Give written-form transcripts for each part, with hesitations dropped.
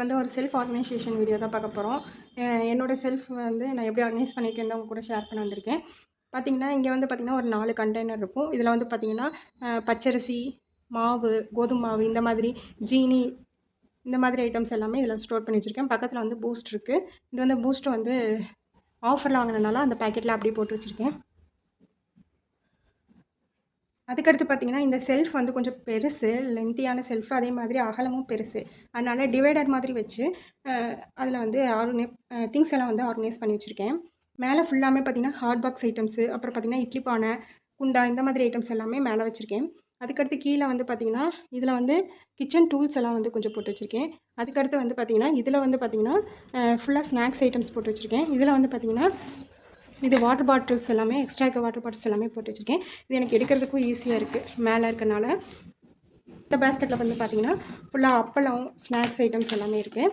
வந்து ஒரு self organisation video தான் பார்க்க போகிறோம். என்னோடய செல்ஃப் வந்து நான் எப்படி ஆர்கனைஸ் பண்ணியிருக்கேன் தான் உங்க கூட ஷேர் பண்ண வந்திருக்கேன். பார்த்திங்கன்னா இங்கே வந்து பார்த்திங்கன்னா ஒரு 4 கண்டெய்னர் இருக்கும். இதில் வந்து பார்த்திங்கன்னா பச்சரிசி, மாவு, கோதுமை மாவு, இந்த மாதிரி ஜீனி, இந்த மாதிரி ஐட்டம்ஸ் எல்லாமே இதில் ஸ்டோர் பண்ணி வச்சுருக்கேன். பக்கத்தில் வந்து பூஸ்ட் இருக்குது. இது வந்து பூஸ்ட் வந்து ஆஃபரில் வாங்கினனால அந்த பேக்கெட்டில் அப்படியே போட்டு வச்சுருக்கேன். அதுக்கடுத்து பார்த்திங்கன்னா இந்த செல்ஃப் வந்து கொஞ்சம் பெருசு, லென்த்தியான செல்ஃப், அதே மாதிரி அகலமும் பெருசு. அதனால் டிவைடர் மாதிரி வச்சு அதில் வந்து திங்ஸ் எல்லாம் வந்து ஆர்கனைஸ் பண்ணி வச்சுருக்கேன். மேலே ஃபுல்லாமே பார்த்திங்கன்னா ஹாட் பாக்ஸ் ஐட்டம்ஸு, அப்புறம் பார்த்திங்கன்னா இட்லி பானை, குண்டா, இந்த மாதிரி ஐட்டம்ஸ் எல்லாமே மேலே வச்சுருக்கேன். அதுக்கடுத்து கீழே வந்து பார்த்திங்கன்னா இதில் வந்து கிச்சன் டூல்ஸ் எல்லாம் வந்து கொஞ்சம் போட்டு வச்சுருக்கேன். அதுக்கடுத்து வந்து பார்த்திங்கன்னா இதில் வந்து பார்த்திங்கன்னா ஃபுல்லாக ஸ்நாக்ஸ் ஐட்டம்ஸ் போட்டு வச்சுருக்கேன். இதில் வந்து பார்த்திங்கன்னா இது வாட்டர் பாட்டில்ஸ் எல்லாமே, எக்ஸ்ட்ரா இருக்க வாட்டர் பாட்டில்ஸ் எல்லாமே போட்டு வச்சுருக்கேன். இது எனக்கு எடுக்கிறதுக்கும் ஈஸியாக இருக்குது மேலே இருக்கனால. இந்த பேஸ்கெட்டில் வந்து பார்த்திங்கன்னா ஃபுல்லாக அப்பளம், ஸ்நாக்ஸ் ஐட்டம்ஸ் எல்லாமே இருக்குது.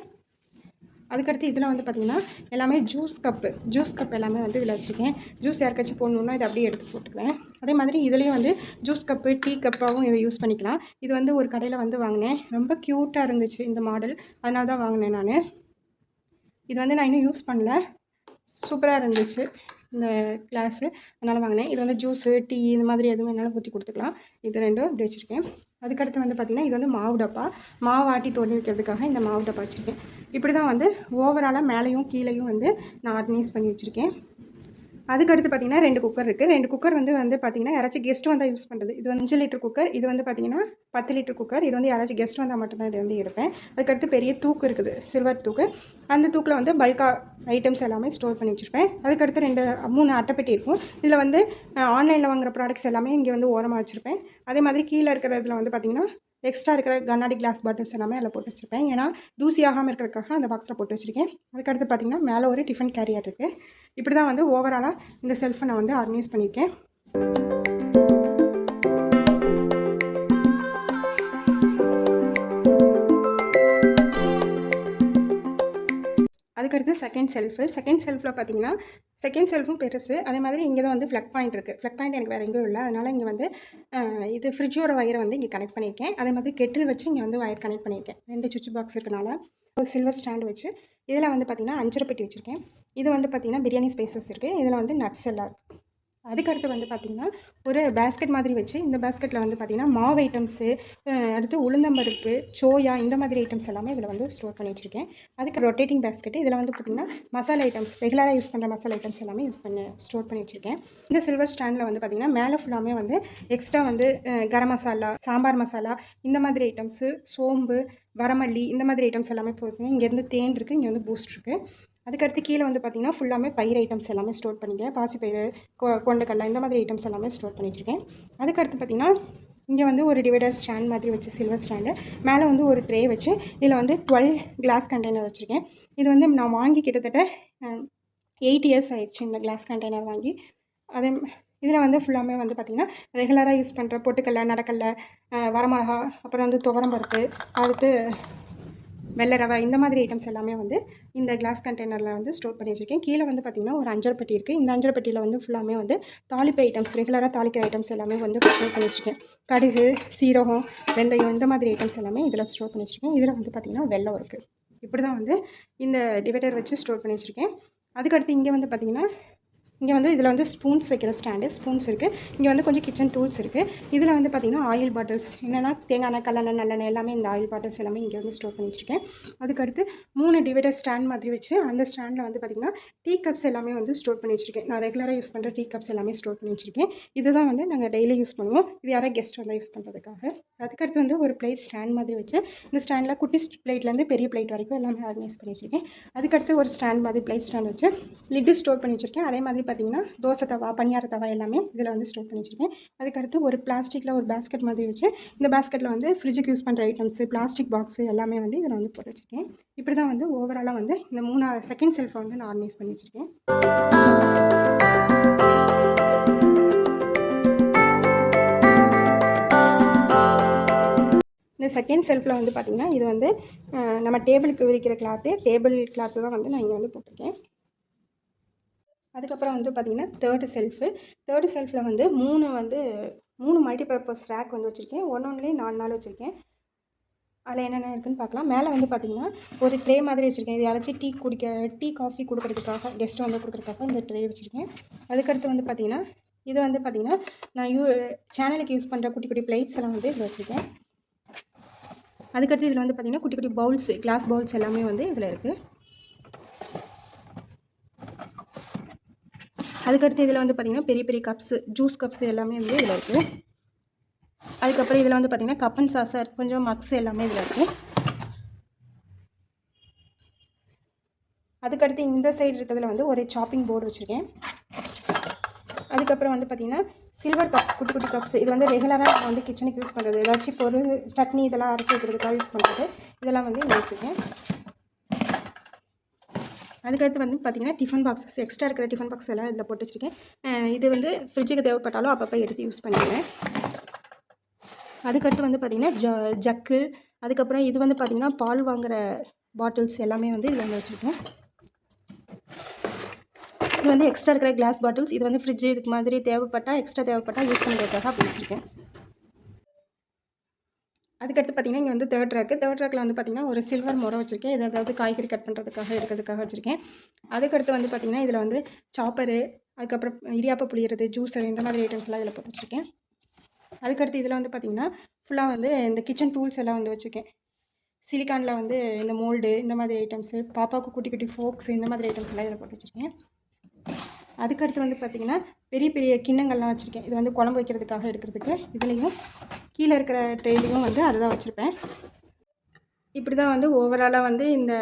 அதுக்கடுத்து இதில் வந்து பார்த்திங்கன்னா எல்லாமே ஜூஸ் கப் எல்லாமே வந்து இதில் வச்சுருக்கேன். ஜூஸ் யாருக்காச்சும் போடணுன்னா இதை அப்படியே எடுத்து போட்டுக்குவேன். அதே மாதிரி இதுலேயும் வந்து ஜூஸ் கப்பு, டீ கப்பாகவும் இதை யூஸ் பண்ணிக்கலாம். இது வந்து ஒரு கடையில் வந்து வாங்கினேன். ரொம்ப க்யூட்டாக இருந்துச்சு இந்த மாடல், அதனால தான் வாங்கினேன் நான். இது வந்து நான் இன்னும் யூஸ் பண்ணல, சூப்பராக இருந்துச்சு இந்த கிளாஸு, அதனால் வாங்கினேன். இது வந்து ஜூஸு, டீ, இந்த மாதிரி எதுவும் என்னால் ஊற்றி கொடுத்துக்கலாம். இது ரெண்டும் இப்படி வச்சுருக்கேன். அதுக்கடுத்து வந்து பார்த்திங்கன்னா இது வந்து மாவு டப்பா, மாவு ஆட்டி தோண்டி வைக்கிறதுக்காக இந்த மாவு டப்பா வச்சுருக்கேன். இப்படி தான் வந்து ஓவராலாக மேலேயும் கீழேயும் வந்து நான் ஆர்கனைஸ் பண்ணி வச்சுருக்கேன். அதுக்கடுத்து பார்த்திங்கன்னா 2 குக்கர் இருக்குது. 2 குக்கர் வந்து பார்த்திங்கன்னா யாராச்சும் கெஸ்ட் வந்தால் யூஸ் பண்ணுறது. இது வந்து 5 லிட்டர் குக்கர், இது வந்து பார்த்திங்கன்னா 10 லிட்டர் குக்கர். இது வந்து யாராச்சும் கெஸ்ட் வந்தால் மட்டும்தான் இதை வந்து எடுப்பேன். அதுக்கடுத்து பெரிய தூக்கு இருக்குது, சில்வர் தூக்கு. அந்த தூக்கில் வந்து பல்காக ஐட்டம்ஸ் எல்லாமே ஸ்டோர் பண்ணி வச்சுருப்பேன். அதுக்கடுத்து 3 அட்டைப்பெட்டி இருக்கும். இதில் வந்து ஆன்லைனில் வாங்குகிற ப்ராடக்ட்ஸ் எல்லாமே இங்கே வந்து ஓரமாக வச்சுருப்பேன். அதே மாதிரி கீழே இருக்கிறதுல வந்து பார்த்திங்கன்னா எக்ஸ்ட்ரா இருக்கிற கண்ணாடி கிளாஸ் பாட்டில்ஸ் எல்லாமே அதில் போட்டு வச்சுருப்பேன். ஏன்னா தூசி ஆகாமல் இருக்கிறதுக்காக அந்த பாக்ஸில் போட்டு வச்சுருக்கேன். அதுக்கடுத்து பார்த்திங்கன்னா மேலே ஒரு டிஃபன் கேரியர் இருக்குது. இப்படி தான் வந்து ஓவராலாக இந்த செல்ஃபை நான் வந்து ஆர்கனைஸ் பண்ணியிருக்கேன். அதுக்கடுத்து செகண்ட் செல்ஃபில் பார்த்திங்கன்னா செகண்ட் செல்ஃபும் பெருசு. அதே மாதிரி இங்கே தான் வந்து ஃப்ளக் பாயிண்ட் இருக்குது. ஃப்ளக் பாயிண்ட் எனக்கு வேறு எங்கேயும் இல்லை, அதனால் இங்கே வந்து இது ஃப்ரிட்ஜோட வயரை வந்து இங்கே கனெக்ட் பண்ணியிருக்கேன். அதே மாதிரி கெட்டில் வச்சு இங்கே வந்து வயர் கனெக்ட் பண்ணியிருக்கேன். 2 சுவிட்ச் பாக்ஸ் இருக்கனால ஒரு சில்வர் ஸ்டாண்டு வச்சு இதில் வந்து பார்த்திங்கன்னா 5 பெட்டி வச்சுருக்கேன். இது வந்து பார்த்திங்கன்னா பிரியாணி ஸ்பைசஸ் இருக்குது. இதில் வந்து நட்ஸ் எல்லாம் இருக்குது. அதுக்கடுத்து வந்து பார்த்திங்கன்னா ஒரு பேஸ்கெட் மாதிரி வச்சு இந்த பேஸ்கெட்டில் வந்து பார்த்திங்கன்னா மாவு ஐட்டம்ஸு, அடுத்து உளுந்தம்பருப்பு, சோயா, இந்த மாதிரி ஐட்டம்ஸ் எல்லாமே இதில் வந்து ஸ்டோர் பண்ணி வச்சுருக்கேன். அதுக்கு ரொட்டேட்டிங் பேஸ்கெட்டு, இதில் வந்து பார்த்திங்கன்னா மசாலா ஐட்டம்ஸ், ரெகுலராக யூஸ் பண்ணுற மசாலா ஐட்டம்ஸ் எல்லாமே ஸ்டோர் பண்ணி வச்சுருக்கேன். இந்த சில்வர் ஸ்டாண்டில் வந்து பார்த்திங்கன்னா மேலே ஃபுல்லாமே வந்து எக்ஸ்ட்ரா வந்து கரம் மசாலா, சாம்பார் மசாலா, இந்த மாதிரி ஐட்டம்ஸு, சோம்பு, வரமல்லி, இந்த மாதிரி ஐட்டம்ஸ் எல்லாமே போட்டுருக்கேன். இங்கேருந்து தேன் இருக்குது, இங்கே வந்து பூஸ்ட் இருக்குது. அதுக்கடுத்து கீழே வந்து பார்த்திங்கன்னா ஃபுல்லாமே பயிர் ஐட்டம்ஸ் எல்லாமே ஸ்டோர் பண்ணிக்கிறேன். பாசிப்பயிறு, கொண்டக்கடலை, இந்த மாதிரி ஐட்டம்ஸ் எல்லாமே ஸ்டோர் பண்ணி வச்சுருக்கேன். அதுக்கடுத்து பார்த்திங்கன்னா இங்கே வந்து ஒரு டிவைடர் ஸ்டாண்ட் மாதிரி வச்சு சில்வர் ஸ்டாண்டு, மேலே வந்து ஒரு ட்ரே வச்சு இதில் வந்து 12 கிளாஸ் கண்டெய்னர் வச்சுருக்கேன். இது வந்து நான் வாங்கி கிட்டத்தட்ட 8 இயர்ஸ் ஆயிடுச்சு இந்த கிளாஸ் கண்டெய்னர் வாங்கி. அதே இதில் வந்து ஃபுல்லாமே வந்து பார்த்திங்கன்னா ரெகுலராக யூஸ் பண்ணுற பொட்டுக்கடலை, நடக்கடலை, வரமிளகா, அப்புறம் வந்து துவரம்பருப்பு, அடுத்து வெள்ளை ரவை, இந்த மாதிரி ஐட்டம்ஸ் எல்லாமே வந்து இந்த கிளாஸ் கண்டெய்னரில் வந்து ஸ்டோர் பண்ணி வச்சுருக்கேன். கீழே வந்து பார்த்திங்கன்னா ஒரு 5 பெட்டி இருக்குது. இந்த 5 பெட்டியில் வந்து ஃபுல்லாமே வந்து தாளிப்பு ஐட்டம்ஸ், ரெகுலராக தாளிக்கிற ஐட்டம்ஸ் எல்லாமே வந்து ஸ்டோர் பண்ணி வச்சுருக்கேன். கடுகு, சீரகம், வெந்தயம், இந்த மாதிரி ஐட்டம்ஸ் எல்லாமே இதில் ஸ்டோர் பண்ணி வச்சுருக்கேன். இதில் வந்து பார்த்திங்கன்னா வெல்லம் இருக்குது. இப்படி தான் வந்து இந்த டிவைடர் வச்சு ஸ்டோர் பண்ணி வச்சுருக்கேன். அதுக்கடுத்து இங்கே வந்து பார்த்திங்கன்னா இங்கே வந்து இதில் வந்து ஸ்பூன்ஸ் வைக்கிற ஸ்டாண்டு, ஸ்பூன்ஸ் இருக்குது. இங்கே வந்து கொஞ்சம் கிச்சன் டூல்ஸ் இருக்குது. இதில் வந்து பார்த்திங்கன்னா ஆயில் பாட்டில்ஸ், என்னென்னா தேங்காய் எண்ணெய், கல்லெண்ணெய், நல்லெண்ணெய் எல்லாமே இந்த ஆயில் பாட்டில்ஸ் எல்லாமே இங்கே வந்து ஸ்டோர் பண்ணி வச்சுருக்கேன். அதுக்கடுத்து 3 டிவைடர் ஸ்டாண்ட் மாதிரி வச்சு அந்த ஸ்டாண்டில் வந்து பார்த்திங்கன்னா டீ கப்ஸ் எல்லாமே வந்து ஸ்டோர் பண்ணி வச்சுருக்கேன். நான் ரெகுலராக யூஸ் பண்ணுற டீ கப்ஸ் எல்லாமே ஸ்டோர் பண்ணி வச்சுருக்கேன். இதுதான் வந்து நாங்கள் டெய்லி யூஸ் பண்ணுவோம். இது யாராவது கெஸ்ட் வந்தால் யூஸ் பண்ணுறதுக்காக. அதுக்கடுத்து வந்து ஒரு பிளேட் ஸ்டாண்ட் மாதிரி வச்சு இந்த ஸ்டாண்டில் குட்டி பிளேட்லேருந்து பெரிய பிளேட் வரைக்கும் எல்லாமே ஆர்கனைஸ் பண்ணி வச்சுருக்கேன். அதுக்கடுத்து ஒரு ஸ்டாண்ட் மாதிரி பிளேட் ஸ்டாண்ட் வச்சு லிட்டு ஸ்டோர் பண்ணி வச்சுருக்கேன். அதே மாதிரி பார்த்திங்கன்னா தோசை தவா, பனியார தவா எல்லாமே இதில் வந்து ஸ்டோர் பண்ணி வச்சுருக்கேன். அதுக்கடுத்து ஒரு பிளாஸ்டிக்கில் ஒரு பேஸ்கெட் மாதிரி வச்சு இந்த பேஸ்கெட்டில் வந்து ஃப்ரிட்ஜுக்கு யூஸ் பண்ணுற ஐட்டம்ஸு, பிளாஸ்டிக் பாக்ஸு எல்லாமே வந்து இதில் வந்து போட்டு வச்சுருக்கேன். இப்படி தான் வந்து ஓவராலாக வந்து இந்த செகண்ட் செல்ஃபை வந்து நான் ஆர்கனைஸ் பண்ணி வச்சுருக்கேன். இந்த செகண்ட் செல்ஃபில் வந்து பார்த்திங்கன்னா இது வந்து நம்ம டேபிளுக்கு விரிக்கிற டேபிள் கிளாத்து தான் வந்து நான் இங்கே வந்து போட்டிருக்கேன். அதுக்கப்புறம் வந்து பார்த்திங்கன்னா தேர்டு செல்ஃபில் வந்து 3 மல்டிபர்பஸ் ரேக் வந்து வச்சுருக்கேன். ஒன்றுலேயும் 4 வச்சுருக்கேன். அதில் என்னென்ன இருக்குதுன்னு பார்க்கலாம். மேலே வந்து பார்த்திங்கன்னா ஒரு ட்ரே மாதிரி வச்சுருக்கேன். இது யாராச்சும் டீ காஃபி கொடுக்குறதுக்காக, கெஸ்ட்டு வந்து கொடுக்குறதுக்காக இந்த ட்ரே வச்சுருக்கேன். அதுக்கடுத்து வந்து பார்த்திங்கன்னா இது வந்து பார்த்திங்கன்னா நான் சேனலுக்கு யூஸ் பண்ணுற குட்டி குட்டி பிளேட்ஸ் எல்லாம் வந்து இதில் வச்சுருக்கேன். அதுக்கடுத்து இதில் வந்து பார்த்திங்கன்னா குட்டி குட்டி பவுல்ஸ், கிளாஸ் பவுல்ஸ் எல்லாமே வந்து இதில் இருக்குது. அதுக்கடுத்து இதில் வந்து பார்த்திங்கன்னா பெரிய பெரிய கப்ஸு, ஜூஸ் கப்ஸு எல்லாமே வந்து இதில் இருக்குது. அதுக்கப்புறம் இதில் வந்து பார்த்திங்கன்னா கப் அண்ட் சாசர், கொஞ்சம் மக்ஸ் எல்லாமே இதில் இருக்குது. அதுக்கடுத்து இந்த சைடு இருக்கிறதுல வந்து ஒரு சாப்பிங் போர்டு வச்சுருக்கேன். அதுக்கப்புறம் வந்து பார்த்திங்கன்னா சில்வர் கப்ஸ், குட்டி குட்டி கப்ஸ். இது வந்து ரெகுலராக நான் வந்து கிச்சனுக்கு யூஸ் பண்ணுறது, ஏதாச்சும் பொருள் சட்னி இதெல்லாம் அரைச்சி வைக்கிறதுக்காக யூஸ் பண்ணுறது. இதெல்லாம் வந்து இங்கே வச்சுருக்கேன். அதுக்கடுத்து வந்து பார்த்திங்கன்னா டிஃபன் பாக்ஸஸ், எக்ஸ்ட்ரா இருக்கிற டிஃபன் பாக்ஸ் எல்லாம் இதில் போட்டு வச்சுருக்கேன். இது வந்து ஃப்ரிட்ஜுக்கு தேவைப்பட்டாலும் அப்பப்போ எடுத்து யூஸ் பண்ணிடுவேன். அதுக்கடுத்து வந்து பார்த்திங்கன்னா ஜக்கு, அதுக்கப்புறம் இது வந்து பார்த்திங்கன்னா பால் வாங்குகிற பாட்டில்ஸ் எல்லாமே வந்து இதில் வந்து வச்சுருக்கேன். இது வந்து எக்ஸ்ட்ரா இருக்கிற கிளாஸ் பாட்டில்ஸ். இது வந்து ஃப்ரிட்ஜு இதுக்கு மாதிரி எக்ஸ்ட்ரா தேவைப்பட்டால் யூஸ் பண்ணுறதுக்காக அப்படி வச்சுருக்கேன். அதுக்கடுத்து பார்த்திங்கன்னா இங்கே வந்து தேர்ட் ரேக்கில் வந்து பார்த்திங்கன்னா ஒரு சில்வர் முறை வச்சுருக்கேன். இது அதாவது காய்கறி கட் பண்ணுறதுக்காக எடுக்கிறதுக்காக வச்சுருக்கேன். அதுக்கடுத்து வந்து பார்த்திங்கன்னா இதில் வந்து சாப்பரு, அதுக்கப்புறம் இடியாப்பம் புளியறது, ஜூஸர், இந்த மாதிரி ஐட்டம்ஸ்லாம் இதில் போட்டு வச்சுருக்கேன். அதுக்கடுத்து இதில் வந்து பார்த்திங்கன்னா ஃபுல்லாக வந்து இந்த கிச்சன் டூல்ஸ் எல்லாம் வந்து வச்சுருக்கேன். சிலிக்கானில் வந்து இந்த மோல்டு, இந்த மாதிரி ஐட்டம்ஸு, பாப்பாவுக்கு குட்டி குட்டி ஃபோக்ஸ், இந்த மாதிரி ஐட்டம்ஸ் எல்லாம் இதில் போட்டு வச்சுருக்கேன். அதுக்கடுத்து வந்து பார்த்திங்கன்னா பெரிய பெரிய கிண்ணங்கள்லாம் வச்சுருக்கேன். இது வந்து குழம்பு வைக்கிறதுக்காக எடுக்கிறதுக்கு. இதுலேயும் கீழே இருக்கிற ட்ரேலையும் வந்து அதை தான் வச்சுருப்பேன். இப்படி தான் வந்து ஓவராலாக வந்து இந்த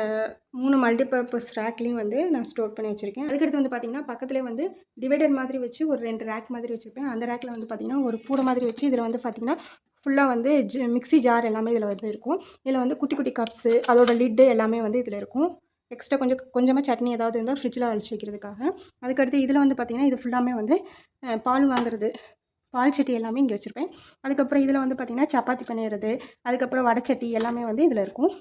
3 மல்டிபர்பஸ் ரேக்லேயும் வந்து நான் ஸ்டோர் பண்ணி வச்சுருக்கேன். அதுக்கடுத்து வந்து பார்த்திங்கன்னா பக்கத்துலேயே வந்து டிவைடர் மாதிரி வச்சு ஒரு 2 ரேக் மாதிரி வச்சுருப்பேன். அந்த ரேக்கில் வந்து பார்த்திங்கன்னா ஒரு கூடை மாதிரி வச்சு இதில் வந்து பார்த்திங்கன்னா ஃபுல்லாக வந்து மிக்ஸி ஜார் எல்லாமே இதில் வந்து இருக்கும். இதில் வந்து குட்டி குட்டி கப்ஸு, அதோட லிட்டு எல்லாமே வந்து இதில் இருக்கும். எக்ஸ்ட்ரா கொஞ்சமாக சட்னி ஏதாவது இருந்தால் ஃப்ரிட்ஜில் அழிச்சு வைக்கிறதுக்காக. அதுக்கடுத்து இதில் வந்து பார்த்திங்கன்னா இது ஃபுல்லாமே வந்து பால் வாங்குறது, பால் சட்டி எல்லாமே இங்கே வச்சுருப்பேன். அதுக்கப்புறம் இதில் வந்து பார்த்திங்கன்னா சப்பாத்தி பண்ணிடுறது, அதுக்கப்புறம் வடைச்சட்டி எல்லாமே வந்து இதில் இருக்கும்.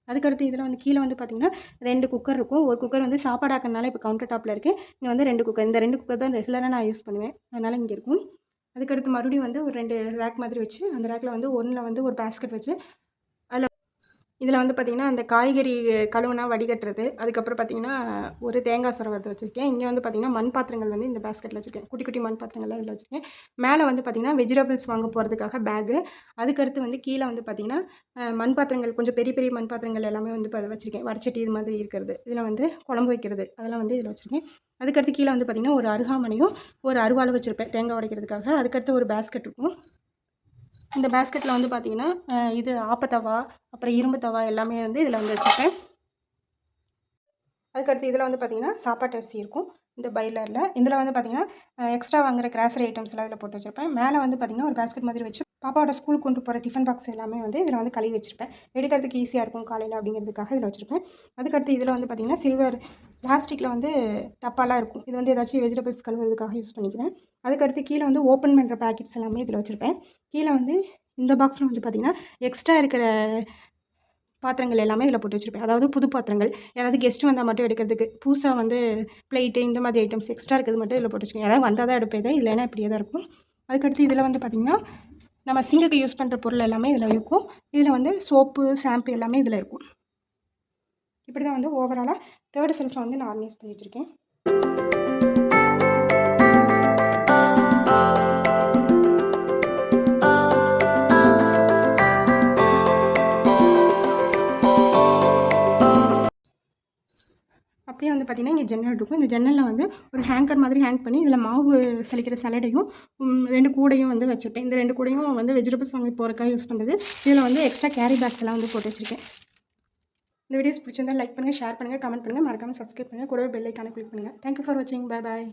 அதுக்கடுத்து இதில் வந்து கீழே வந்து பார்த்திங்கன்னா 2 குக்கர் இருக்கும். ஒரு குக்கர் வந்து சாப்பாடு ஆக்கிறதுனால இப்போ கவுண்டர் டாப்பில் இருக்குது. இங்கே வந்து 2 குக்கர். இந்த 2 குக்கர் தான் ரெகுலராக நான் யூஸ் பண்ணுவேன், அதனால் இங்கே இருக்கும். அதுக்கடுத்து மறுபடியும் வந்து ஒரு 2 ரேக் மாதிரி வச்சு அந்த ரேக்கில் வந்து ஒன்றில் வந்து ஒரு பேஸ்கெட் வச்சு இதில் வந்து பார்த்திங்கன்னா அந்த காய்கறி கழுவுனா வடிகட்டுறது, அதுக்கப்புறம் பார்த்திங்கன்னா ஒரு தேங்காய் சுரவரத்தை வச்சுருக்கேன். இங்கே வந்து பார்த்திங்கன்னா மண் பாத்திரங்கள் வந்து இந்த பேஸ்கெட்டில் வச்சுருக்கேன். குட்டி குட்டி மண் பாத்திரங்கள்லாம் இதில் வச்சுருக்கேன். மேலே வந்து பார்த்திங்கன்னா வெஜிடபிள்ஸ் வாங்க போகிறதுக்காக பேகு. அதுக்கடுத்து வந்து கீழே வந்து பார்த்திங்கன்னா மண் பாத்திரங்கள், கொஞ்சம் பெரிய பெரிய மண் பாத்திரங்கள் எல்லாமே வந்து வச்சுருக்கேன். வடச்சட்டி இது மாதிரி இருக்கிறது, இதில் வந்து குழம்பு வைக்கிறது அதெல்லாம் வந்து இதில் வச்சுருக்கேன். அதுக்கடுத்து கீழே வந்து பார்த்திங்கன்னா ஒரு அருகாமனையும் ஒரு அருவாளும் வச்சுருப்பேன் தேங்காய் உடைக்கிறதுக்காக. அதுக்கடுத்து ஒரு பேஸ்கெட் இருக்கும். இந்த பேஸ்கெட்டில் வந்து பார்த்திங்கன்னா இது ஆப்பத்தவா, அப்புறம் இரும்பு தவா எல்லாமே வந்து இதில் வந்து வச்சுருப்பேன். அதுக்கடுத்து இதில் வந்து பார்த்திங்கன்னா சாப்பாட்டு அரிசி இருக்கும் இந்த பைலரில். இதில் வந்து பார்த்திங்கன்னா எக்ஸ்ட்ரா வாங்குகிற கிராசரி ஐட்டம்ஸ்லாம் இதில் போட்டு வச்சுருப்பேன். மேலே வந்து பார்த்திங்கன்னா ஒரு பேஸ்கெட் மாதிரி வச்சு பாப்பாவோட ஸ்கூலுக்கு கொண்டு போகிற டிஃபன் பாக்ஸ் எல்லாமே வந்து இதில் வந்து கழுவி வச்சுருப்பேன். எடுக்கிறதுக்கு ஈஸியாக இருக்கும் காலையில் அப்படிங்கிறதுக்காக இதில் வச்சுருப்பேன். அதுக்கடுத்து இதில் வந்து பார்த்திங்கன்னா சில்வர் பிளாஸ்டிக்கில் வந்து டப்பாலாம் இருக்கும். இது வந்து ஏதாச்சும் வெஜிடபிள்ஸ் கழுவுறதுக்காக யூஸ் பண்ணிக்கிறேன். அதுக்கடுத்து கீழே வந்து ஓப்பன் பண்ணுற பேக்கெட்ஸ் எல்லாமே இதில் வச்சுருப்பேன். கீழே வந்து இந்த பாக்ஸில் வந்து பார்த்திங்கன்னா எக்ஸ்ட்ரா இருக்கிற பாத்திரங்கள் எல்லாமே இதில் போட்டு வச்சுருப்பேன். அதாவது புது பாத்திரங்கள், யாராவது கெஸ்ட்டு வந்தால் மட்டும் எடுக்கிறதுக்கு, புதுசாக வந்து பிளேட்டு இந்த மாதிரி ஐட்டம்ஸ் எக்ஸ்ட்ரா இருக்கிறது மட்டும் இதில் போட்டு வச்சுருக்கேன். யாராவது வந்தால் தான் எடுப்பேன், இல்லைன்னா இப்படியே தான் இருக்கும். அதுக்கடுத்து இதில் வந்து பார்த்திங்கன்னா நம்ம சிங்குக்கு யூஸ் பண்ணுற பொருள் எல்லாமே இதில் இருக்கும். இதில் வந்து சோப்பு, ஷாம்பு எல்லாமே இதில் இருக்கும். இப்படி தான் வந்து ஓவராலாக தேர்டு செல்ஃபில் வந்து நான் ஆர்கனைஸ் பண்ணி வச்சுருக்கேன். அப்படியே வந்து பார்த்திங்கன்னா இங்கே ஜன்னல் இருக்கும். இந்த ஜன்னலில் வந்து ஒரு ஹேங்கர் மாதிரி ஹேங் பண்ணி இதில் மாவு சலிக்கிற சலடையும் 2 கூடையும் வந்து வச்சுருப்பேன். இந்த 2 கூடையும் வந்து வெஜிடபிள்ஸ் வாங்கி போகிறதுக்காக யூஸ் பண்ணுறது. இதில் வந்து எக்ஸ்ட்ரா கேரி பேக்ஸ் எல்லாம் வந்து போட்டு வச்சுருக்கேன். இந்த வீடியோஸ் பிடிச்சிருந்தால் லைக் பண்ணுங்கள், ஷேர் பண்ணுங்கள், கமெண்ட் பண்ணுங்கள், மறக்காமல் சப்ஸ்கிரைப் பண்ணுங்கள், கூடவே பெல் ஐக்கானை கிளிக் பண்ணுங்கள். தேங்க்யூ ஃபார் வாட்சிங். Bye bye.